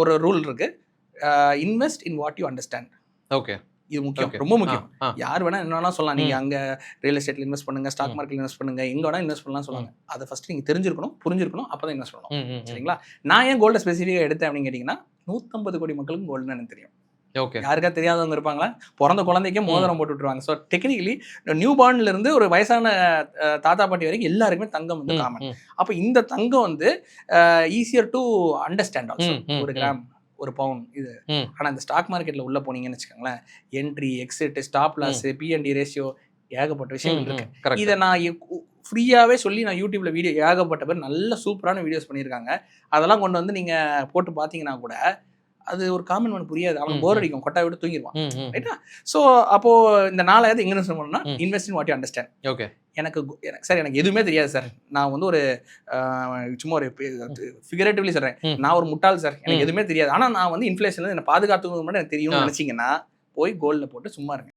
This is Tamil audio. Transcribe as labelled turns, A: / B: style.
A: ஒரு ரூல் இருக்கு, invest in what you understand.
B: Okay,
A: இது முக்கியம், ரொம்ப முக்கியம். யார் வேணா என்ன வேணா சொல்லலாம், நீங்க அங்க ரியல் எஸ்டேட்ல இன்வெஸ்ட் பண்ணுங்க, ஸ்டாக் மார்க்கெட்ல இன்வெஸ்ட் பண்ணுங்க, எங்க வேணா இன்வெஸ்ட் பண்ணலாம் சொல்லுவாங்க. அதை ஃபர்ஸ்ட் நீங்க தெரிஞ்சிருக்கணும், புரிஞ்சிருக்கணும், அப்பதான் இன்வெஸ்ட் பண்ணணும். சரிங்களா? நான் ஏன் கோல்ட ஸ்பெசிஃபிக்கா எடுத்தேன் அப்படின்னு கேட்டீங்கன்னா, 150 கோடி மக்களுக்கு கோல்டுன்னு எனக்கு தெரியும். யாருக்கா தெரியாதவங்க இருப்பாங்களா? பிறந்த குழந்தைக்கே மோதிரம் போட்டு விட்டுருவாங்க. ஸோ டெக்னிக்கலி நியூ பார்ன்ல இருந்து ஒரு வயசான தாத்தா பாட்டி வரைக்கும் எல்லாருக்குமே தங்கம் வந்து காமன். அப்போ இந்த தங்கம் வந்து ஈஸியர் டு அண்டர்ஸ்டாண்ட் ஆல்சோ. ஒரு கிராம், ஒரு பவுன் இது. ஆனால் இந்த ஸ்டாக் மார்க்கெட்டில் உள்ள போனீங்கன்னு வச்சுக்கோங்களேன், என்ட்ரி, எக்ஸிட், ஸ்டாப் லாஸ், பிஎன்டி ரேஷியோ, ஏகப்பட்ட விஷயங்கள் இருக்கு. இதை நான் ஃப்ரீயாகவே சொல்லி நான் யூடியூப்ல வீடியோ ஏகப்பட்ட பேர் நல்ல சூப்பரான வீடியோஸ் பண்ணியிருக்காங்க. அதெல்லாம் கொண்டு வந்து நீங்க போட்டு பார்த்தீங்கன்னா கூட அது ஒரு காமன் மேன் புரியாது. அவன் போர் அடிக்கும், கொட்டாய் விட்டு தூங்கிடுவான். ரைட்டா? ஸோ அப்போ இந்த 4,000 எங்க இன்வெஸ்ட் பண்ணணும்னா, invest in what you understand. Okay, எனக்கு சார் எனக்கு எதுவுமே தெரியாது சார், நான் வந்து ஒரு சும்மா ஒரு ஃபிகரேட்டிவ்லி சொல்றேன், நான் ஒரு முட்டாள் சார், எனக்கு எதுவுமே தெரியாது, ஆனால் நான் வந்து இன்ஃப்ளேஷன்ல என்ன பாதுகாத்துக்கணும் மட்டும் எனக்கு தெரியும்னு நினைச்சீங்கன்னா போய் கோல்டில் போட்டு சும்மா இருங்க.